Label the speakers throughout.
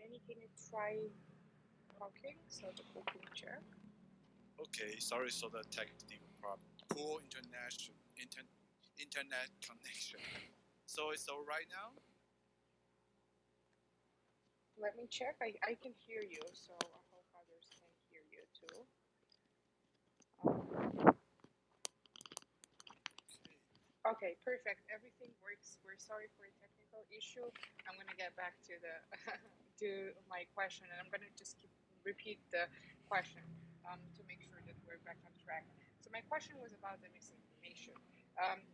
Speaker 1: Danny, can you try talking so that we can check?
Speaker 2: Okay, sorry for the technical problem. Poor internet connection. So it's all right now?
Speaker 1: Let me check. I can hear you, so I hope others can hear you too. Okay, perfect. Everything works. We're sorry for a technical issue. I'm going to get back to the to my question, and I'm going to just repeat the question to make sure that we're back on track. So my question was about the misinformation,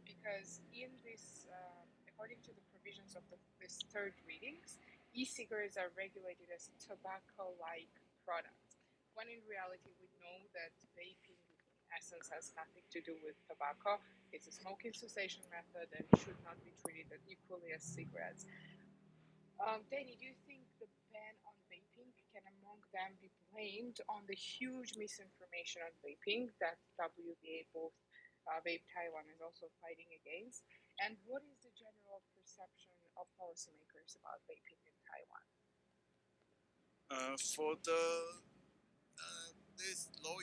Speaker 1: because in this, according to the provisions of this third readings, e-cigarettes are regulated as tobacco-like products, when in reality we know that vaping essence has nothing to do with tobacco. It's a smoking cessation method and should not be treated equally as cigarettes. Danny, do you think the ban on vaping can among them be blamed on the huge misinformation on vaping that WVA, both Vape Taiwan, is also fighting against? And what is the general perception of policymakers about vaping in Taiwan?
Speaker 2: For the this law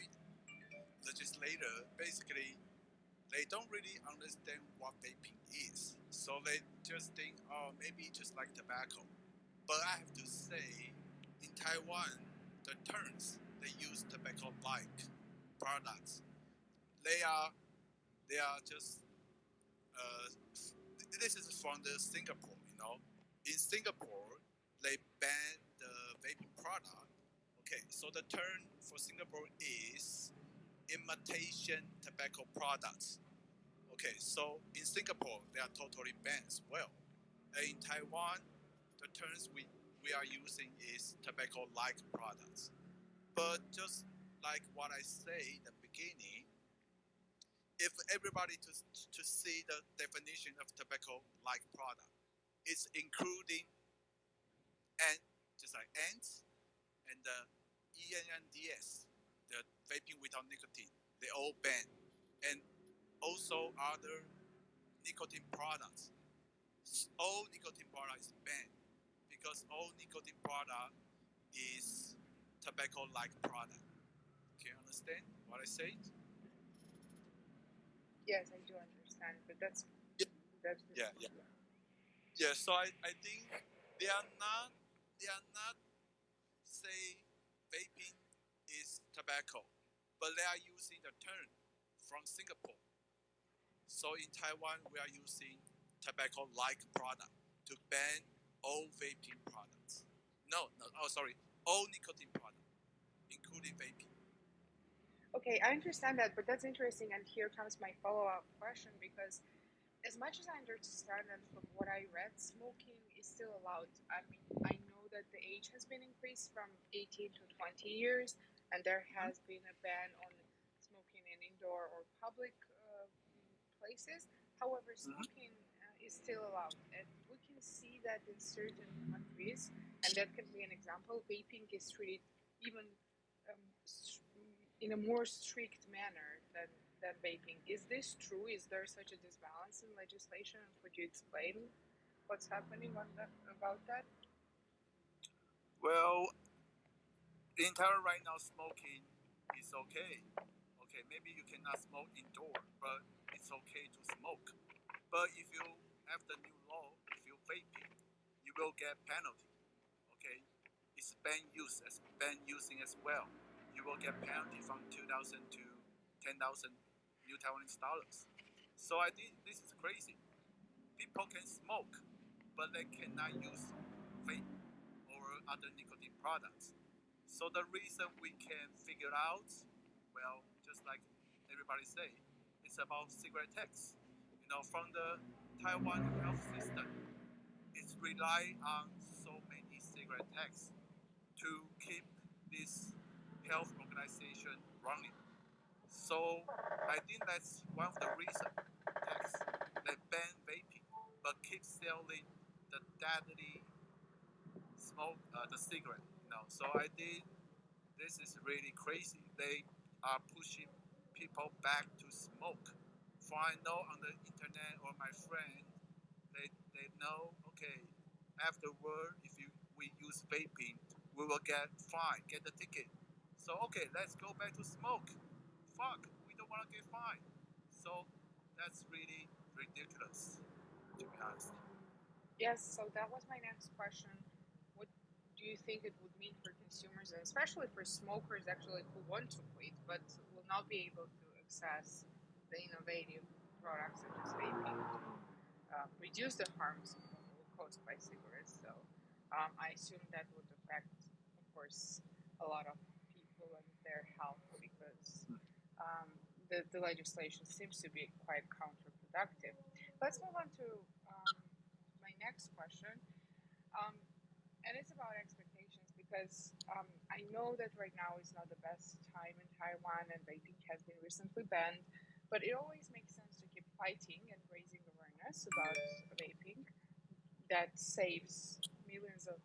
Speaker 2: legislator, basically, they don't really understand what vaping is. So they just think, oh, maybe just like tobacco. But I have to say, in Taiwan, the terms they use tobacco-like products, they are just. This is from the Singapore, In Singapore, they ban the vaping product. Okay, so the term for Singapore is imitation tobacco products. Okay, so in Singapore, they are totally banned as well. In Taiwan, the terms we are using is tobacco-like products. But just like what I say in the beginning, if everybody to see the definition of tobacco-like product, it's including and just like ants and the ENNDS, the vaping without nicotine, they all banned. And also other nicotine products. All nicotine products banned because all nicotine product is tobacco-like product. Can you understand what I said?
Speaker 1: Yes, I do understand, but that's
Speaker 2: yeah. So I think they are not say vaping is tobacco, but they are using the term from Singapore. So in Taiwan, we are using tobacco-like product to ban all vaping products. All nicotine products, including vaping.
Speaker 1: Okay, I understand that, but that's interesting, and here comes my follow-up question, because as much as I understand and from what I read, smoking is still allowed. I mean, I know that the age has been increased from 18 to 20 years, and there has been a ban on smoking in indoor or public places. However, smoking is still allowed, and we can see that in certain countries, and that can be an example, vaping is treated even in a more strict manner than vaping. Is this true? Is there such a disbalance in legislation? Could you explain what's happening about that?
Speaker 2: Well, in Taiwan right now, smoking is okay. Okay, maybe you cannot smoke indoor, but it's okay to smoke. But if you have the new law, if you vaping, you will get penalty. Okay, it's ban using as well. You will get penalty from 2,000 to 10,000 new Taiwanese dollars. So I think this is crazy. People can smoke, but they cannot use vape or other nicotine products. So the reason we can figure out, well, just like everybody say, it's about cigarette tax. From the Taiwan health system, it's rely on so many cigarette tax to keep this health organization running. So I think that's one of the reasons they ban vaping, but keep selling the deadly smoke, the cigarette. So I think this is really crazy. They are pushing people back to smoke. For I know on the internet or my friend, they know, okay, afterward, if you we use vaping, we will get fined, get the ticket. So okay, let's go back to smoke. Fuck, we don't want to get fined. So that's really ridiculous, to be honest.
Speaker 1: Yes, so that was my next question. What do you think it would mean for consumers, and especially for smokers actually who want to quit but will not be able to access the innovative products such as vaping to reduce the harms caused by cigarettes? So I assume that would affect, of course, a lot of people and their health because the legislation seems to be quite counterproductive. Let's move on to my next question. And it's about expectations because I know that right now is not the best time in Taiwan and vaping has been recently banned, but it always makes sense to keep fighting and raising awareness about vaping that saves millions of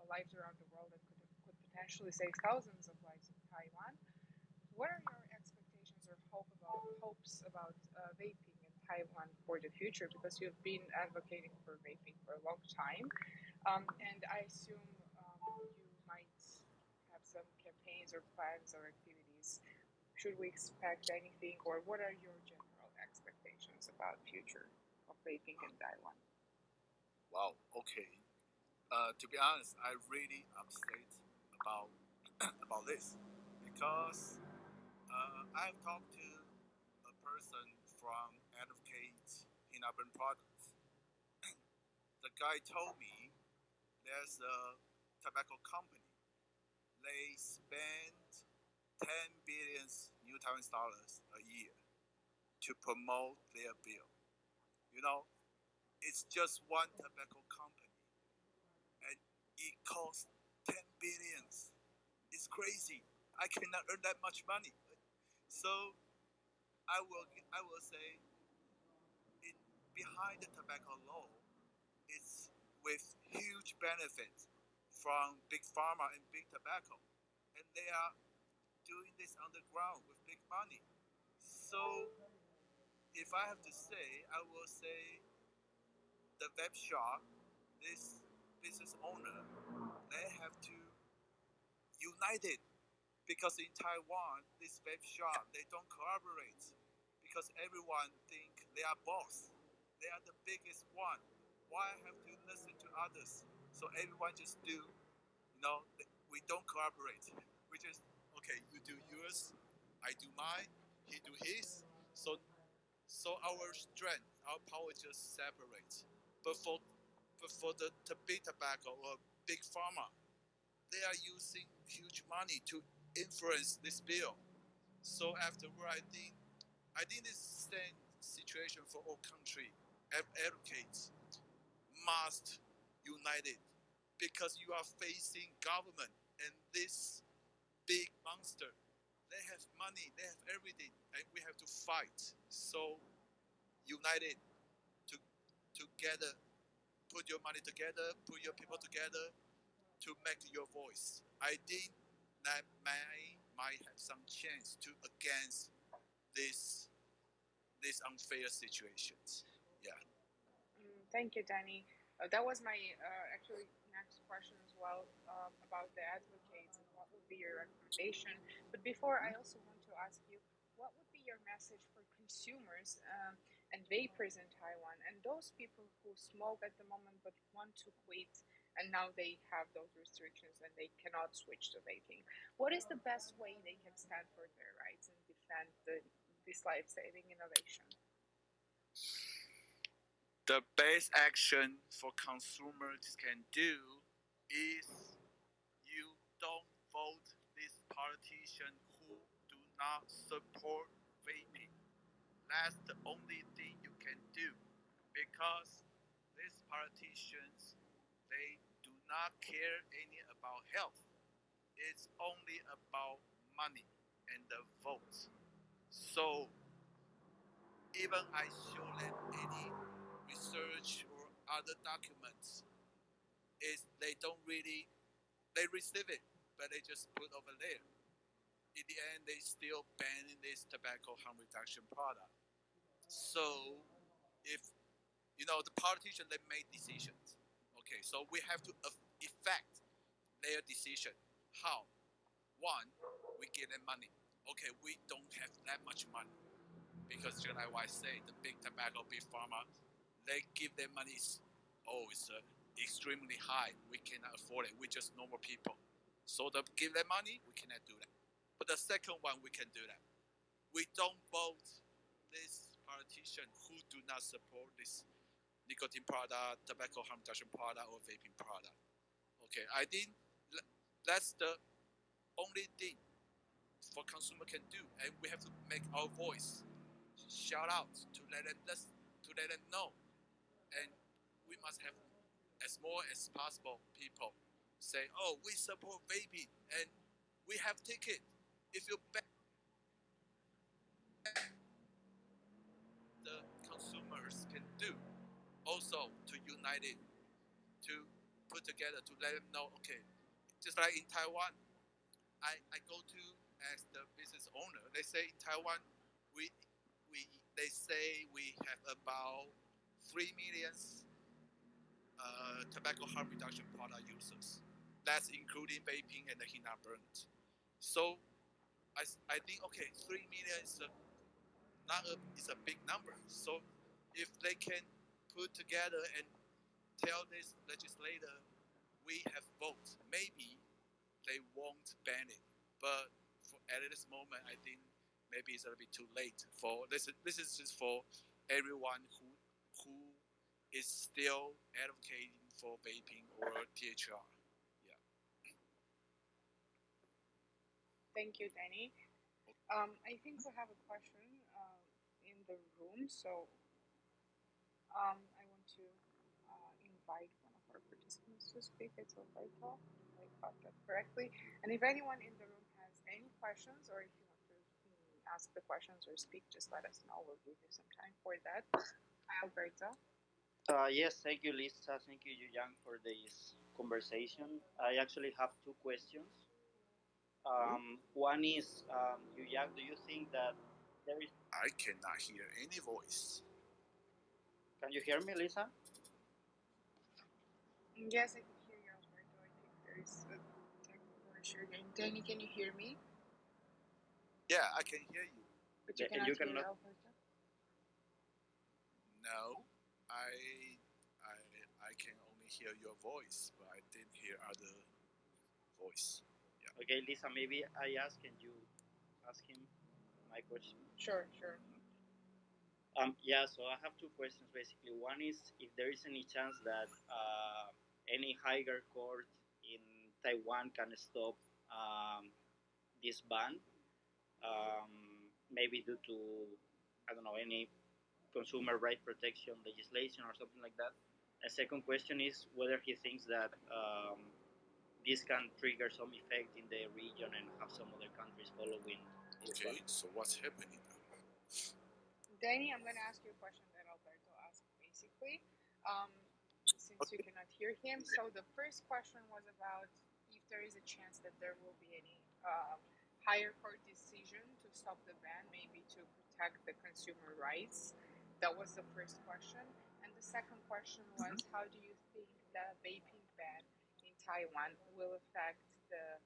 Speaker 1: lives around the world and could potentially save thousands of lives in Taiwan. What are your expectations or hopes about vaping in Taiwan for the future? Because you've been advocating for vaping for a long time, and I assume you might have some campaigns or plans or activities. Should we expect anything, or what are your general expectations about future of vaping in Taiwan?
Speaker 2: Wow. Okay. To be honest, I really upset about about this because I've talked to a person from Advocate in urban products. The guy told me there's a tobacco company. They spend 10 billion New Taiwan dollars a year to promote their bill. You know, it's just one tobacco company, and it costs 10 billions. It's crazy. I cannot earn that much money. So I will say, behind the tobacco law, it's with huge benefits from big pharma and big tobacco, and they are doing this underground with big money. So if I have to say, I will say the vape shop, this business owner, they have to unite it because in Taiwan, this vape shop, they don't collaborate because everyone think they are boss. They are the biggest one. Why have to listen to others? So everyone just do, we don't collaborate. We just, okay, you do yours, I do mine, he do his. So our strength, our power just separates. But for the big tobacco or big pharma, they are using huge money to influence this bill. So afterward, I think this same situation for all country advocates must unite it because you are facing government and this big monster. They have money, they have everything, and we have to fight. So united to together, put your money together, put your people together to make your voice. I think that might have some chance to against this these unfair situations. Yeah.
Speaker 1: Thank you, Danny. That was my actually next question as well about the advocates and what would be your recommendation. But before, I also want to ask you, what would be your message for consumers and vapers in Taiwan and those people who smoke at the moment but want to quit and now they have those restrictions and they cannot switch to vaping? What is the best way they can stand for their rights and defend this life-saving innovation?
Speaker 2: The best action for consumers can do is you don't vote this politician who do not support vaping. That's the only thing you can do because these politicians, they do not care any about health. It's only about money and the votes. So even I show them any research or other documents, is they don't really they receive it, but they just put over there. In the end, they still banning this tobacco harm reduction product. So if the politician they make decisions, okay, so we have to effect their decision. How? One, we give them money. Okay, we don't have that much money because just like what I say, the big tobacco, big pharma, they give their money. It's extremely high. We cannot afford it. We're just normal people. So to give them money, we cannot do that. But the second one, we can do that. We don't vote this politician who do not support this nicotine product, tobacco harm reduction product, or vaping product. Okay, I think that's the only thing for consumer can do, and we have to make our voice shout out to let them know, and we must have as more as possible people say, "Oh, we support vaping, and we have ticket. If you ban the consumers can do also to unite it, to put together, to let them know, okay, just like in Taiwan, I go to as the business owner. They say in Taiwan, they say we have about 3 million tobacco harm reduction product users. That's including vaping and the heat-not burns. So I think, okay, 3 million is a big number. So if they can put together and tell this legislator we have votes, maybe they won't ban it. But at this moment, I think maybe it's a little bit too late for this. This is just for everyone who is still advocating for vaping or THR. Yeah.
Speaker 1: Thank you, Danny. I think we have a question in the room, so I want to invite one of our participants to speak. It's Alberto, if I got that correctly. And if anyone in the room has any questions, or if you want to ask the questions or speak, just let us know. We'll give you some time for that. Hi, Alberto.
Speaker 3: Yes, thank you, Lisa. Thank you, Yang, for this conversation. I actually have two questions. One is, Yang, do you think that there is...
Speaker 2: I cannot hear any voice.
Speaker 3: Can you hear me, Lisa?
Speaker 1: Yes, I can hear you, Alberto. I think there is a technical issue again. Danny, can you hear me?
Speaker 2: Yeah, I can hear you.
Speaker 1: But you cannot hear Alberto?
Speaker 2: No, I can only hear your voice, but I didn't hear other voice. Yeah.
Speaker 3: Okay, Lisa, maybe I ask, can you ask him my question?
Speaker 1: Sure.
Speaker 3: Yeah, so I have two questions basically. One is if there is any chance that any higher court in Taiwan can stop this ban, maybe due to, I don't know, any consumer right protection legislation or something like that. A second question is whether he thinks that this can trigger some effect in the region and have some other countries following.
Speaker 2: Okay, so what's happening now?
Speaker 1: Danny, I'm going to ask you a question that Alberto asked basically, since you cannot hear him. So the first question was about if there is a chance that there will be any higher court decision to stop the ban, maybe to protect the consumer rights. That was the first question. And the second question was, how do you think the vaping ban in Taiwan will affect the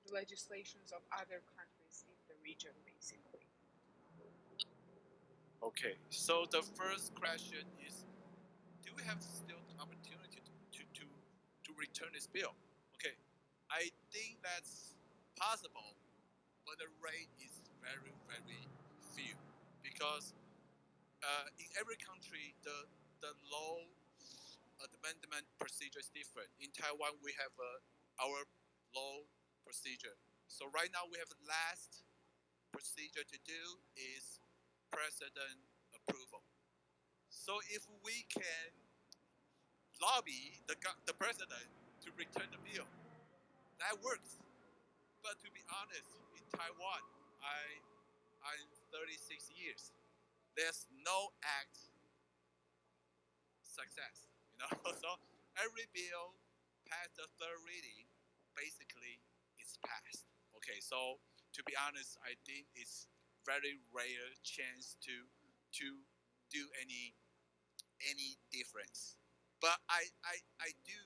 Speaker 1: legislations of other countries in the region, basically?
Speaker 2: Okay, so the first question is, do we have still the opportunity to return this bill? Okay, I think that's possible, but the rate is very, very few because in every country the law amendment procedure is different. In Taiwan, we have our law procedure. So right now we have the last procedure to do is president approval. So if we can lobby the president to return the bill, that works. But to be honest, in Taiwan, I'm 36 years. There's no act success, So every bill past the third reading, basically, is passed. Okay, so to be honest, I think it's very rare chance to do any difference. But I do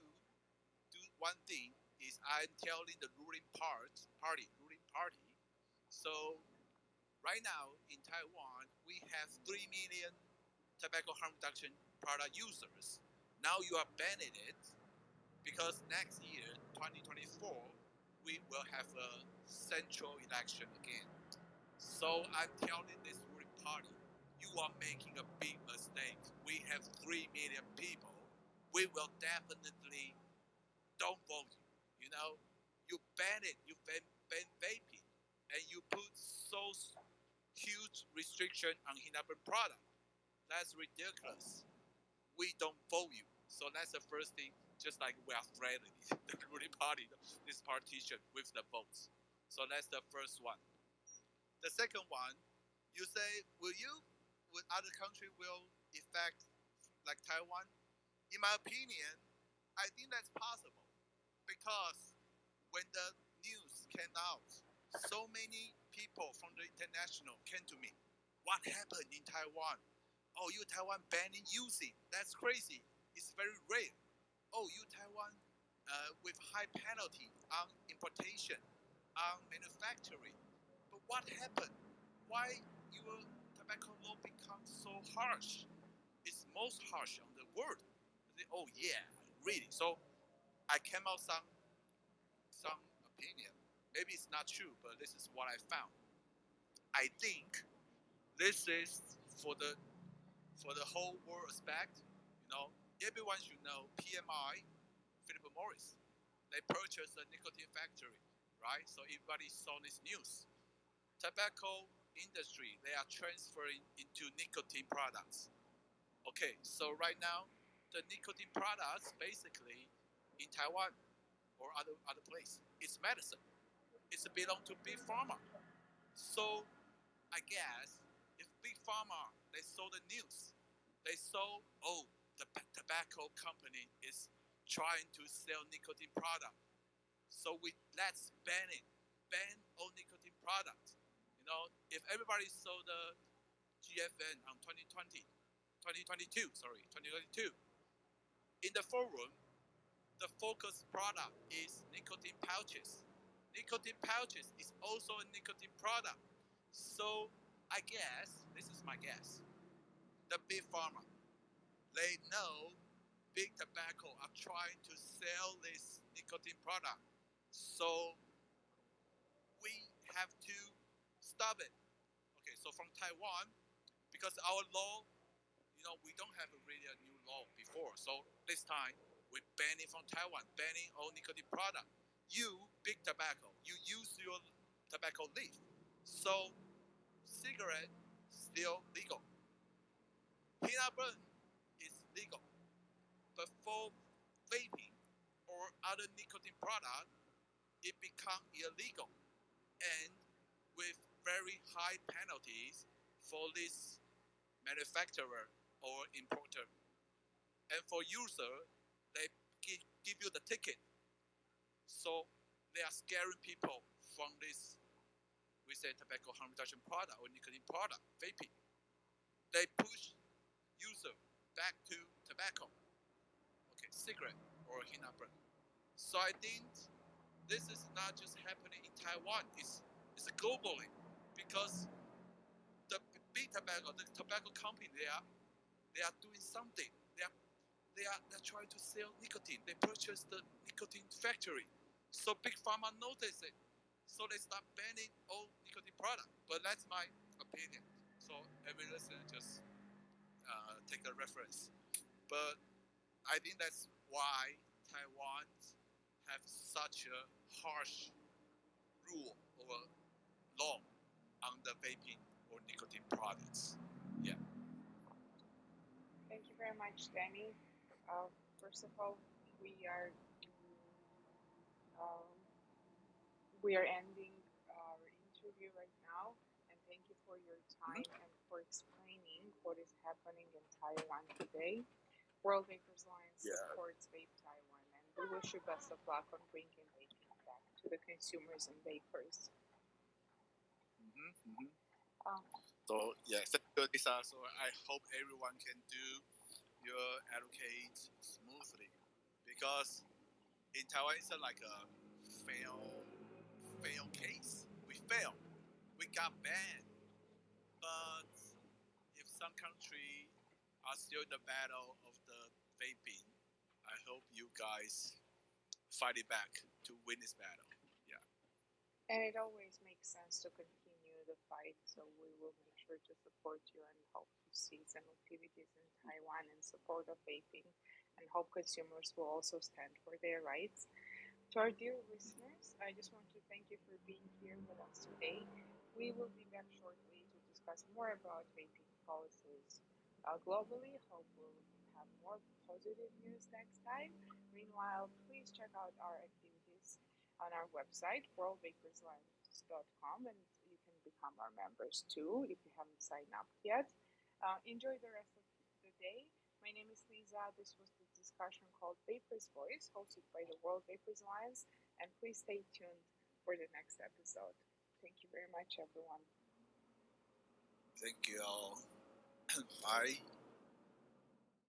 Speaker 2: one thing is I'm telling the ruling party. So right now in Taiwan, we have 3 million tobacco harm reduction product users. Now you are banning it because next year, 2024, we will have a central election again. So I'm telling this ruling party, you are making a big mistake. We have 3 million people. We will definitely don't vote you. You know, you ban it, you ban vaping, and you put so huge restriction on heat-not-burn product. That's ridiculous. We don't vote you. So that's the first thing. Just like we are threatening the ruling party, this partition with the votes. So that's the first one. The second one, you say, would other country will affect like Taiwan? In my opinion, I think that's possible because when the news came out, so many people from the international came to me. What happened in Taiwan? Oh, you Taiwan banning using. That's crazy. It's very rare. Oh, you Taiwan with high penalty on importation, on manufacturing. But what happened? Why your tobacco law becomes so harsh? It's most harsh on the world. I say, oh yeah, really. So I came out some opinion. Maybe it's not true, but this is what I found. I think this is for the whole world aspect. You know, everyone should know PMI, Philip Morris. They purchased a nicotine factory, right? So everybody saw this news. Tobacco industry, they are transferring into nicotine products. Okay, so right now, the nicotine products basically in Taiwan or other place, it's medicine. It's belong to big pharma. So I guess if big pharma they saw the news, they saw the tobacco company is trying to sell nicotine product. So let's ban it. Ban all nicotine products. You know, if everybody saw the GFN on 2022, in the forum, the focus product is nicotine pouches. Nicotine pouches is also a nicotine product. So I guess, this is my guess, the big pharma, they know big tobacco are trying to sell this nicotine product. So we have to stop it. Okay, so from Taiwan, because our law, you know, we don't have really a new law before. So this time, we ban it from Taiwan, banning all nicotine product. You, big tobacco, you use your tobacco leaf. So cigarette still legal. Heat-not-burn is legal. But for vaping or other nicotine product, it becomes illegal. And with very high penalties for this manufacturer or importer. And for user, they give you the ticket. So they are scaring people from this, we say tobacco harm reduction product or nicotine product, vaping. They push user back to tobacco, okay, cigarette or heat-not-burn. So I think this is not just happening in Taiwan, it's globally because the big tobacco, the tobacco company, they are doing something. They're trying to sell nicotine. They purchased the nicotine factory. So big pharma noticed it. So they start banning all nicotine products. But that's my opinion. So every listener just take a reference. But I think that's why Taiwan have such a harsh rule or law on the vaping or nicotine products. Yeah.
Speaker 1: Thank you very much, Danny. First of all, we are ending our interview right now, and thank you for your time and for explaining what is happening in Taiwan today. World Vapers Alliance supports Vape Taiwan, and we wish you best of luck on bringing vaping back to the consumers and vapers.
Speaker 2: So yeah, thank you, Lisa. So I hope everyone can do your advocate smoothly because in Taiwan, it's like a fail case. We failed. We got banned. But if some country are still in the battle of the vaping, I hope you guys fight it back to win this battle. Yeah.
Speaker 1: And it always makes sense to continue the fight, so we will make sure to support you and hope to see some activities in Taiwan in support of vaping, and hope consumers will also stand for their rights. To our dear listeners, I just want to thank you for being here with us today. We will be back shortly to discuss more about vaping policies globally. Hope we'll have more positive news next time. Meanwhile, please check out our activities on our website, worldvapersalliance.com, and you can become our members too if you haven't signed up yet. Enjoy the rest of the day. My name is Lisa. This was the discussion called Vapers Voice, hosted by the World Vapers Alliance, and please stay tuned for the next episode. Thank you very much, everyone.
Speaker 2: Thank you all. Bye.